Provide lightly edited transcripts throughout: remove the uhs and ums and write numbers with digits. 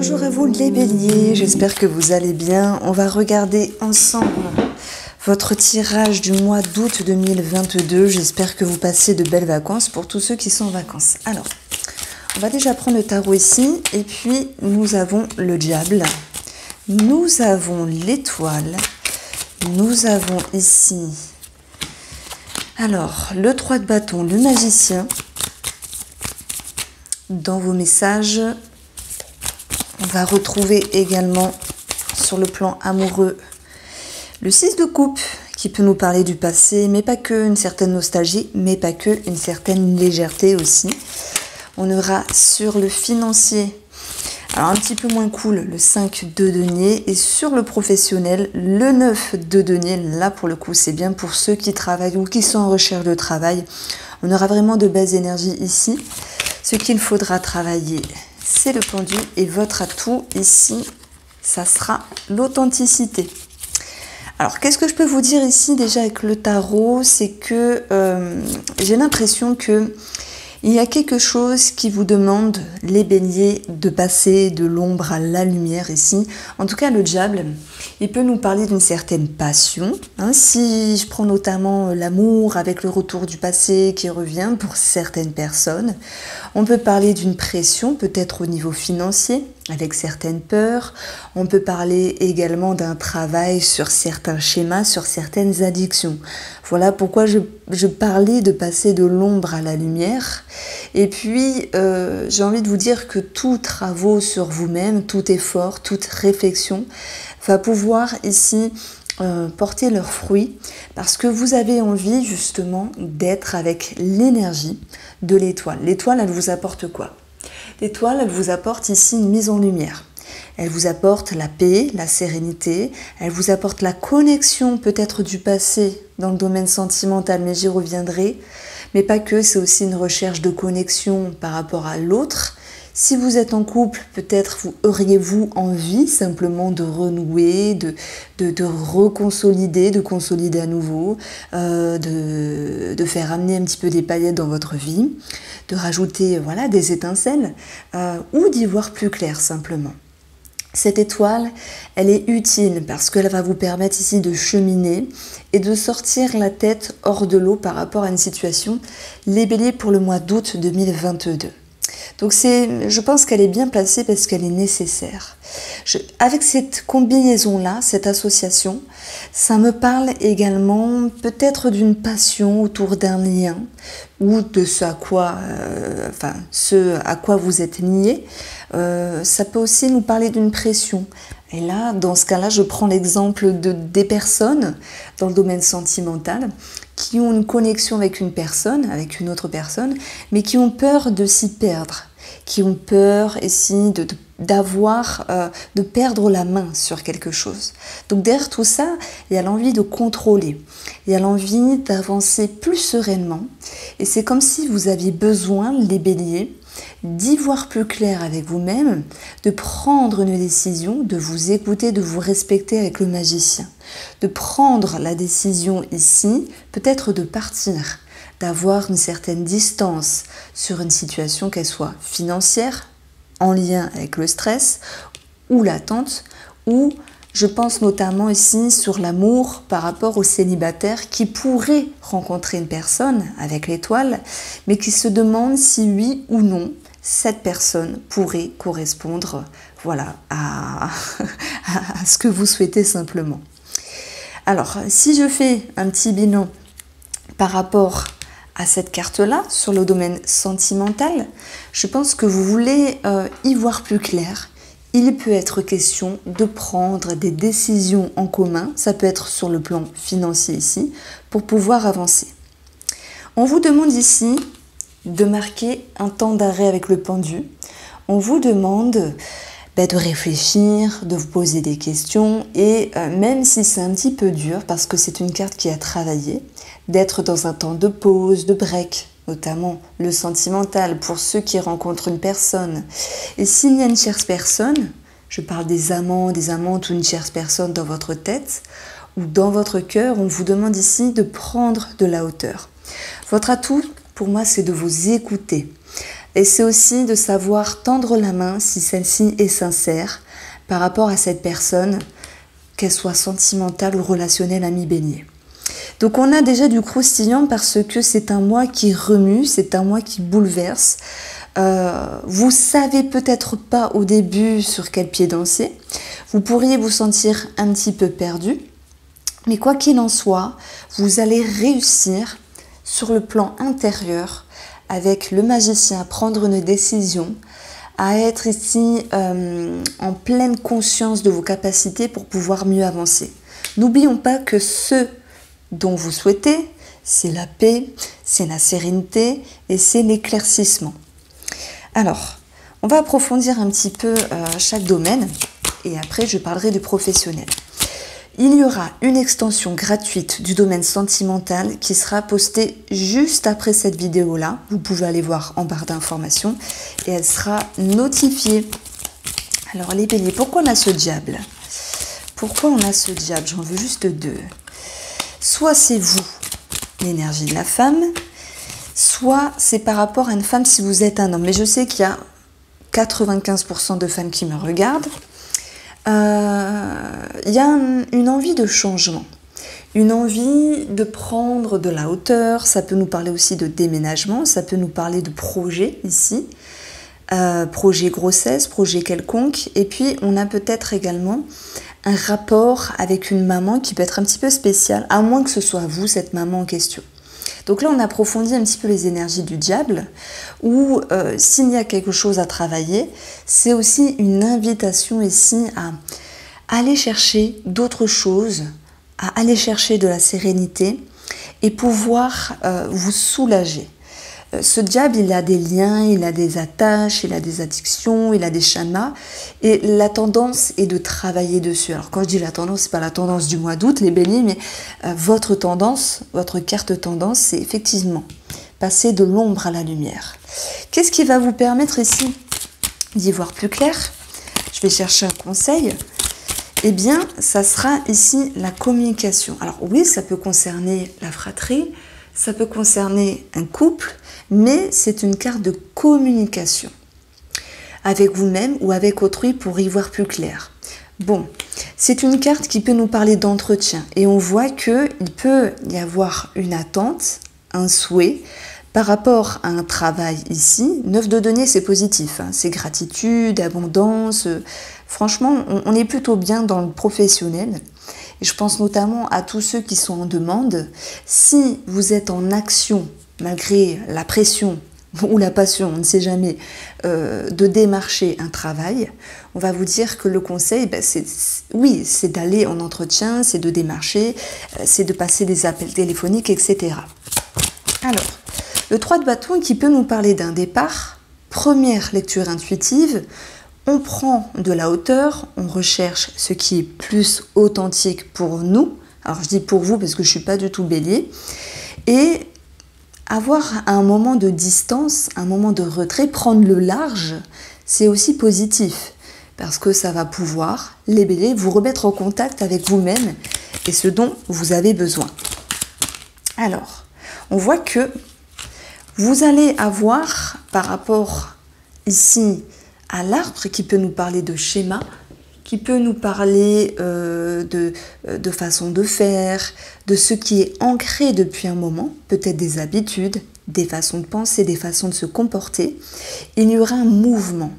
Bonjour à vous les béliers, j'espère que vous allez bien. On va regarder ensemble votre tirage du mois d'août 2022. J'espère que vous passez de belles vacances pour tous ceux qui sont en vacances. Alors, on va déjà prendre le tarot ici et puis nous avons le diable. Nous avons l'étoile. Nous avons ici, alors, le 3 de bâton, le magicien. Dans vos messages, on va retrouver également sur le plan amoureux le 6 de coupe qui peut nous parler du passé, mais pas que, une certaine nostalgie, mais pas que, une certaine légèreté aussi. On aura sur le financier, alors un petit peu moins cool, le 5 de denier, et sur le professionnel, le 9 de denier. Là pour le coup c'est bien pour ceux qui travaillent ou qui sont en recherche de travail. On aura vraiment de belles énergies ici. Ce qu'il faudra travailler, c'est le pendu, et votre atout ici, ça sera l'authenticité. Alors, qu'est-ce que je peux vous dire ici déjà avec le tarot? C'est que j'ai l'impression que il y a quelque chose qui vous demande, les béliers, de passer de l'ombre à la lumière ici. En tout cas, le diable, il peut nous parler d'une certaine passion. Si je prends notamment l'amour avec le retour du passé qui revient pour certaines personnes, on peut parler d'une pression, peut-être au niveau financier, avec certaines peurs. On peut parler également d'un travail sur certains schémas, sur certaines addictions. Voilà pourquoi je parlais de passer de l'ombre à la lumière. Et puis, j'ai envie de vous dire que tout travaux sur vous-même, tout effort, toute réflexion va pouvoir ici porter leurs fruits, parce que vous avez envie justement d'être avec l'énergie de l'étoile. L'étoile, elle vous apporte quoi? L'étoile, elle vous apporte ici une mise en lumière. Elle vous apporte la paix, la sérénité, elle vous apporte la connexion peut-être du passé dans le domaine sentimental, mais j'y reviendrai. Mais pas que, c'est aussi une recherche de connexion par rapport à l'autre. Si vous êtes en couple, peut-être auriez-vous envie simplement de renouer, de reconsolider, de consolider à nouveau, de faire amener un petit peu des paillettes dans votre vie, de rajouter voilà, des étincelles, ou d'y voir plus clair simplement. Cette étoile, elle est utile parce qu'elle va vous permettre ici de cheminer et de sortir la tête hors de l'eau par rapport à une situation. Les béliers pour le mois d'août 2022. Donc je pense qu'elle est bien placée parce qu'elle est nécessaire. Avec cette combinaison-là, cette association, ça me parle également peut-être d'une passion autour d'un lien ou de ce à quoi vous êtes liés. Ça peut aussi nous parler d'une pression. Et là, dans ce cas-là, je prends l'exemple des personnes dans le domaine sentimental qui ont une connexion avec une personne, avec une autre personne, mais qui ont peur de s'y perdre, qui ont peur ici de perdre la main sur quelque chose. Donc derrière tout ça, il y a l'envie de contrôler, il y a l'envie d'avancer plus sereinement, et c'est comme si vous aviez besoin, les béliers, d'y voir plus clair avec vous-même, de prendre une décision, de vous écouter, de vous respecter avec le magicien, de prendre la décision ici, peut-être de partir, d'avoir une certaine distance sur une situation, qu'elle soit financière, en lien avec le stress, ou l'attente, ou je pense notamment ici sur l'amour par rapport aux célibataires qui pourraient rencontrer une personne avec l'étoile, mais qui se demandent si oui ou non cette personne pourrait correspondre voilà, à ce que vous souhaitez simplement. Alors, si je fais un petit bilan par rapport à cette carte-là, sur le domaine sentimental, je pense que vous voulez y voir plus clair. Il peut être question de prendre des décisions en commun, ça peut être sur le plan financier ici, pour pouvoir avancer. On vous demande ici de marquer un temps d'arrêt avec le pendu. On vous demande de réfléchir, de vous poser des questions, et même si c'est un petit peu dur, parce que c'est une carte qui a travaillé, d'être dans un temps de pause, de break, notamment le sentimental pour ceux qui rencontrent une personne. Et s'il y a une tierce personne, je parle des amants, des amantes ou une tierce personne dans votre tête ou dans votre cœur, on vous demande ici de prendre de la hauteur. Votre atout, pour moi, c'est de vous écouter, Et c'est aussi de savoir tendre la main si celle-ci est sincère par rapport à cette personne, qu'elle soit sentimentale ou relationnelle, ami Bélier. Donc on a déjà du croustillant parce que c'est un mois qui remue, c'est un mois qui bouleverse. Vous savez peut-être pas au début sur quel pied danser. Vous pourriez vous sentir un petit peu perdu. Mais quoi qu'il en soit, vous allez réussir sur le plan intérieur avec le magicien à prendre une décision, à être ici en pleine conscience de vos capacités pour pouvoir mieux avancer. N'oublions pas que ce dont vous souhaitez, c'est la paix, c'est la sérénité et c'est l'éclaircissement. Alors, on va approfondir un petit peu chaque domaine et après je parlerai du professionnel. Il y aura une extension gratuite du domaine sentimental qui sera postée juste après cette vidéo-là. Vous pouvez aller voir en barre d'informations et elle sera notifiée. Alors les béliers, pourquoi on a ce diable? Pourquoi on a ce diable? J'en veux juste deux. Soit c'est vous, l'énergie de la femme, soit c'est par rapport à une femme si vous êtes un homme. Mais je sais qu'il y a 95% de femmes qui me regardent. Il y a une envie de changement, une envie de prendre de la hauteur. Ça peut nous parler aussi de déménagement, ça peut nous parler de projet ici, projet grossesse, projet quelconque. Et puis on a peut-être également un rapport avec une maman qui peut être un petit peu spécial, à moins que ce soit vous, cette maman en question. Donc là, on approfondit un petit peu les énergies du diable, où s'il y a quelque chose à travailler, c'est aussi une invitation ici à aller chercher d'autres choses, à aller chercher de la sérénité et pouvoir vous soulager. Ce diable, il a des liens, il a des attaches, il a des addictions, il a des schémas et la tendance est de travailler dessus. Alors quand je dis la tendance, c'est pas la tendance du mois d'août, les béliers, mais votre tendance, votre carte tendance, c'est effectivement passer de l'ombre à la lumière. Qu'est-ce qui va vous permettre ici d'y voir plus clair? Je vais chercher un conseil. Eh bien, ça sera ici la communication. Alors oui, ça peut concerner la fratrie, ça peut concerner un couple, mais c'est une carte de communication avec vous-même ou avec autrui pour y voir plus clair. Bon, c'est une carte qui peut nous parler d'entretien et on voit qu'il peut y avoir une attente, un souhait par rapport à un travail ici. 9 de denier, c'est positif, hein, c'est gratitude, abondance. Franchement, on est plutôt bien dans le professionnel. Et je pense notamment à tous ceux qui sont en demande. Si vous êtes en action, malgré la pression ou la passion, on ne sait jamais, de démarcher un travail, on va vous dire que le conseil, c'est d'aller en entretien, c'est de démarcher, c'est de passer des appels téléphoniques, etc. Alors, le 3 de bâton qui peut nous parler d'un départ, première lecture intuitive, on prend de la hauteur, on recherche ce qui est plus authentique pour nous. Alors je dis pour vous parce que je ne suis pas du tout bélier. Et avoir un moment de distance, un moment de retrait, prendre le large, c'est aussi positif. Parce que ça va pouvoir, les béliers, vous remettre en contact avec vous-même et ce dont vous avez besoin. Alors, on voit que vous allez avoir par rapport ici à l'arbre qui peut nous parler de schéma, qui peut nous parler de façon de faire, de ce qui est ancré depuis un moment, peut-être des habitudes, des façons de penser, des façons de se comporter. Il y aura un mouvement,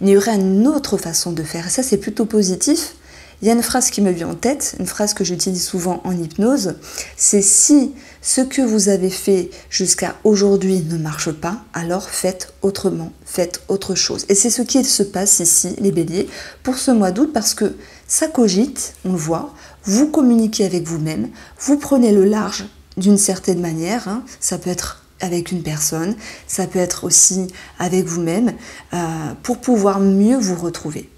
il y aura une autre façon de faire. Et ça, c'est plutôt positif. Il y a une phrase qui me vient en tête, une phrase que j'utilise souvent en hypnose, c'est si ce que vous avez fait jusqu'à aujourd'hui ne marche pas, alors faites autrement, faites autre chose. Et c'est ce qui se passe ici, les béliers, pour ce mois d'août, parce que ça cogite, on le voit, vous communiquez avec vous-même, vous prenez le large d'une certaine manière, hein, ça peut être avec une personne, ça peut être aussi avec vous-même, pour pouvoir mieux vous retrouver.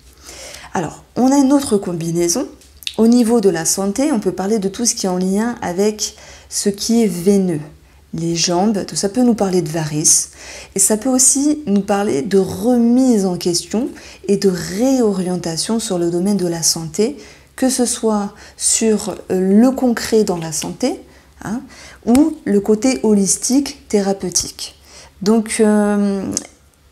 Alors, on a une autre combinaison. Au niveau de la santé, on peut parler de tout ce qui est en lien avec ce qui est veineux. Les jambes, tout ça peut nous parler de varices. Et ça peut aussi nous parler de remise en question et de réorientation sur le domaine de la santé, que ce soit sur le concret dans la santé, hein, ou le côté holistique, thérapeutique. Donc,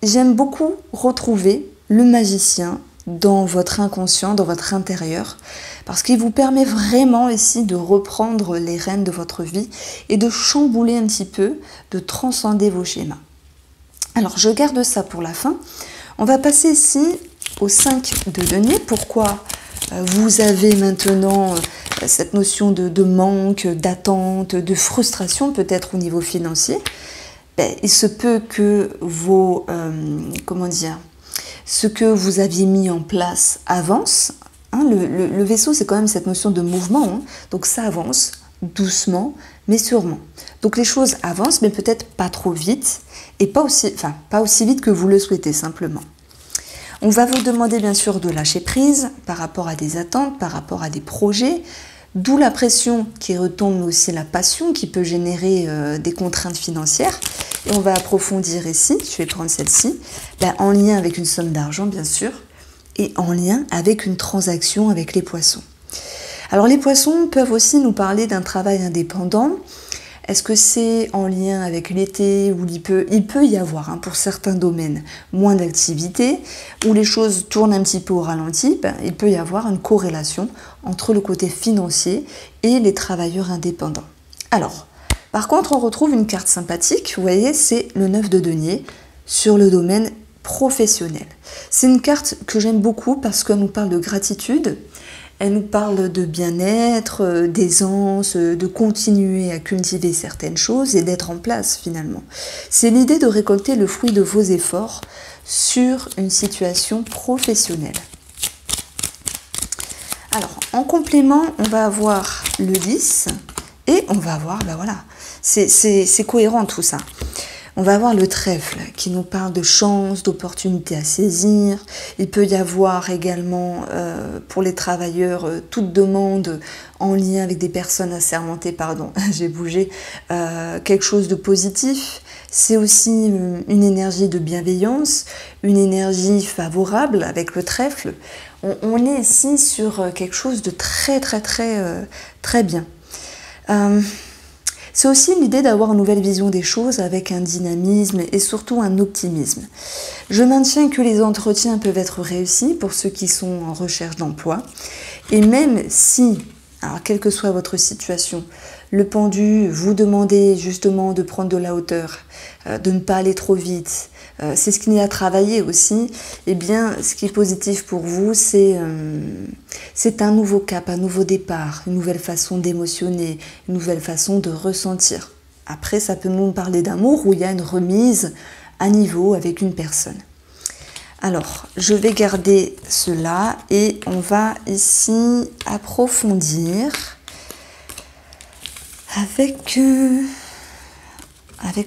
j'aime beaucoup retrouver le magicien dans votre inconscient, dans votre intérieur, parce qu'il vous permet vraiment ici de reprendre les rênes de votre vie et de chambouler un petit peu, de transcender vos schémas. Alors, je garde ça pour la fin. On va passer ici au 5 de denier. Pourquoi vous avez maintenant cette notion de manque, d'attente, de frustration peut-être au niveau financier? Il se peut que vos, ce que vous aviez mis en place avance. Hein, le vaisseau, c'est quand même cette notion de mouvement. Hein, donc ça avance doucement, mais sûrement. Donc les choses avancent, mais peut-être pas trop vite et pas aussi vite que vous le souhaitez simplement. On va vous demander bien sûr de lâcher prise par rapport à des attentes, par rapport à des projets, d'où la pression qui retombe, mais aussi la passion qui peut générer des contraintes financières. Et on va approfondir ici, je vais prendre celle-ci, en lien avec une somme d'argent bien sûr, et en lien avec une transaction avec les poissons. Alors les poissons peuvent aussi nous parler d'un travail indépendant. Est-ce que c'est en lien avec l'été où il peut y avoir, pour certains domaines, moins d'activité, où les choses tournent un petit peu au ralenti, il peut y avoir une corrélation entre le côté financier et les travailleurs indépendants. Alors, par contre, on retrouve une carte sympathique, vous voyez, c'est le 9 de denier sur le domaine professionnel. C'est une carte que j'aime beaucoup parce qu'elle nous parle de gratitude. Elle nous parle de bien-être, d'aisance, de continuer à cultiver certaines choses et d'être en place finalement. C'est l'idée de récolter le fruit de vos efforts sur une situation professionnelle. Alors, en complément, on va avoir le 10 et on va avoir, voilà, c'est cohérent tout ça. On va avoir le trèfle qui nous parle de chance, d'opportunités à saisir. Il peut y avoir également pour les travailleurs toute demande en lien avec des personnes assermentées, j'ai bougé, quelque chose de positif. C'est aussi une énergie de bienveillance, une énergie favorable avec le trèfle. On est ici sur quelque chose de très bien. C'est aussi l'idée d'avoir une nouvelle vision des choses avec un dynamisme et surtout un optimisme. Je maintiens que les entretiens peuvent être réussis pour ceux qui sont en recherche d'emploi. Et même si, alors quelle que soit votre situation, le pendu vous demandez justement de prendre de la hauteur, de ne pas aller trop vite, c'est ce qu'il y a à travailler aussi, eh bien ce qui est positif pour vous, c'est un nouveau cap, un nouveau départ, une nouvelle façon d'émotionner, une nouvelle façon de ressentir. Après, ça peut nous parler d'amour où il y a une remise à niveau avec une personne. Alors, je vais garder cela et on va ici approfondir avec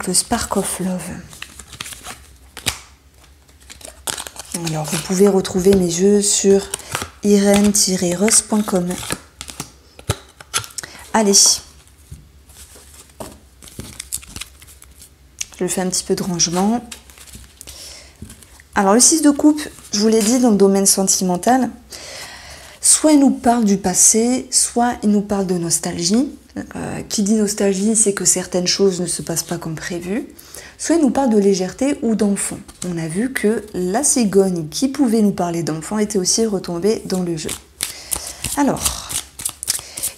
le Spark of Love. Alors, vous pouvez retrouver mes jeux sur irene-rose.com. Allez. Je fais un petit peu de rangement. Alors, le 6 de coupe, je vous l'ai dit, dans le domaine sentimental, soit il nous parle du passé, soit il nous parle de nostalgie. Qui dit nostalgie, c'est que certaines choses ne se passent pas comme prévu. Soit il nous parle de légèreté ou d'enfant. On a vu que la cigogne qui pouvait nous parler d'enfant était aussi retombée dans le jeu. Alors,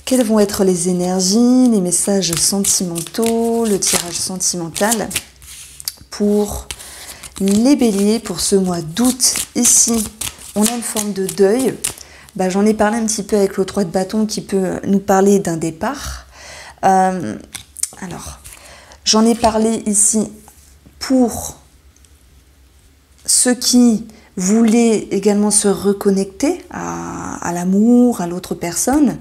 quelles vont être les énergies, les messages sentimentaux, le tirage sentimental pour les béliers pour ce mois d'août? Ici, on a une forme de deuil. J'en ai parlé un petit peu avec le 3 de bâton qui peut nous parler d'un départ. Alors, j'en ai parlé ici pour ceux qui voulaient également se reconnecter à l'amour, à l'autre personne.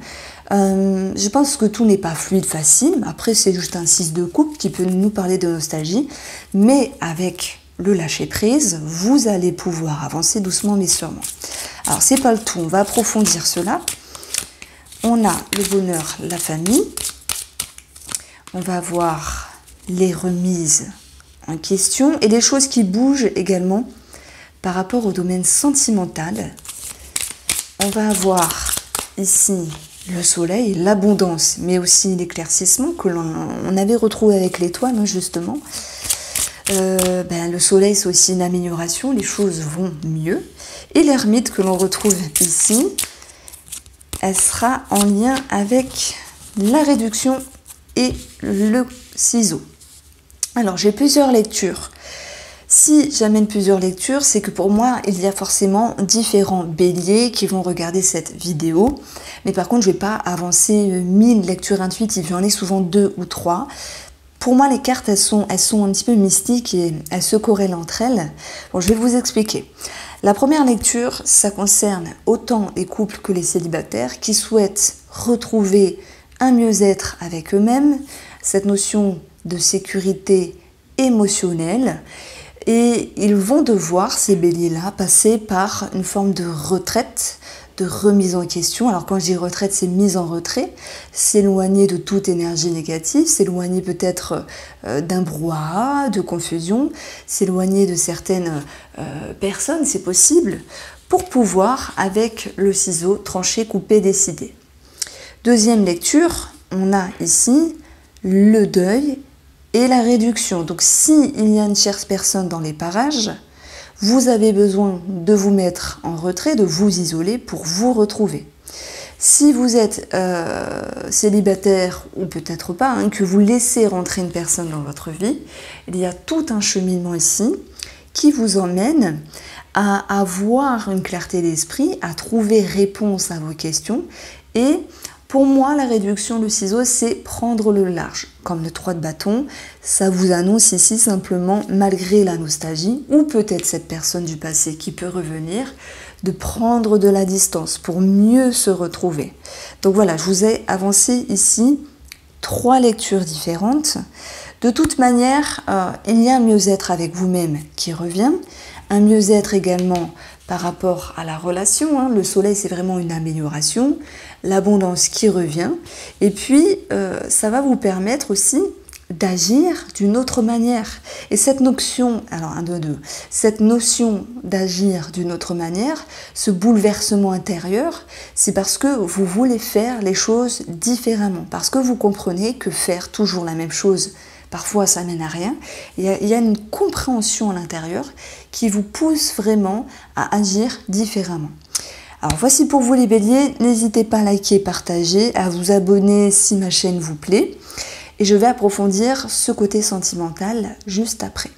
Je pense que tout n'est pas fluide, facile. Après, c'est juste un 6 de coupe qui peut nous parler de nostalgie. Mais avec le lâcher-prise, vous allez pouvoir avancer doucement mais sûrement. Alors, c'est pas le tout. On va approfondir cela. On a le bonheur, la famille. On va voir les remises en question et des choses qui bougent également par rapport au domaine sentimental. On va avoir ici le soleil, l'abondance, mais aussi l'éclaircissement que l'on avait retrouvé avec l'étoile, justement. Le soleil, c'est aussi une amélioration, les choses vont mieux. Et l'ermite que l'on retrouve ici, elle sera en lien avec la réduction et le ciseau. Alors, j'ai plusieurs lectures. Si j'amène plusieurs lectures, c'est que pour moi, il y a forcément différents béliers qui vont regarder cette vidéo. Mais par contre, je ne vais pas avancer 1000 lectures intuitives. J'en ai souvent 2 ou 3. Pour moi, les cartes, elles sont un petit peu mystiques et elles se corrèlent entre elles. Bon, je vais vous expliquer. La première lecture, ça concerne autant les couples que les célibataires qui souhaitent retrouver un mieux-être avec eux-mêmes, cette notion de sécurité émotionnelle. Et ils vont devoir, ces béliers-là, passer par une forme de retraite, de remise en question. Alors quand je dis retraite, c'est mise en retrait, s'éloigner de toute énergie négative, s'éloigner peut-être d'un brouhaha, de confusion, s'éloigner de certaines personnes, c'est possible, pour pouvoir, avec le ciseau, trancher, couper, décider. Deuxième lecture, on a ici le deuil et la réduction. Donc s'il y a une chère personne dans les parages, vous avez besoin de vous mettre en retrait, de vous isoler pour vous retrouver. Si vous êtes célibataire ou peut-être pas, que vous laissez rentrer une personne dans votre vie, il y a tout un cheminement ici qui vous emmène à avoir une clarté d'esprit, à trouver réponse à vos questions. Et pour moi, la réduction, le ciseau, c'est prendre le large. Comme le 3 de bâton, ça vous annonce ici simplement, malgré la nostalgie, ou peut-être cette personne du passé qui peut revenir, de prendre de la distance pour mieux se retrouver. Donc voilà, je vous ai avancé ici 3 lectures différentes. De toute manière, il y a un mieux-être avec vous-même qui revient, un mieux-être également par rapport à la relation. Le soleil, c'est vraiment une amélioration, l'abondance qui revient. Et puis, ça va vous permettre aussi d'agir d'une autre manière. Et cette notion, alors 1, 2, 2, cette notion d'agir d'une autre manière, ce bouleversement intérieur, c'est parce que vous voulez faire les choses différemment. Parce que vous comprenez que faire toujours la même chose, parfois ça mène à rien. Il y a une compréhension à l'intérieur qui vous pousse vraiment à agir différemment. Alors voici pour vous les béliers, n'hésitez pas à liker, partager, à vous abonner si ma chaîne vous plaît. Et je vais approfondir ce côté sentimental juste après.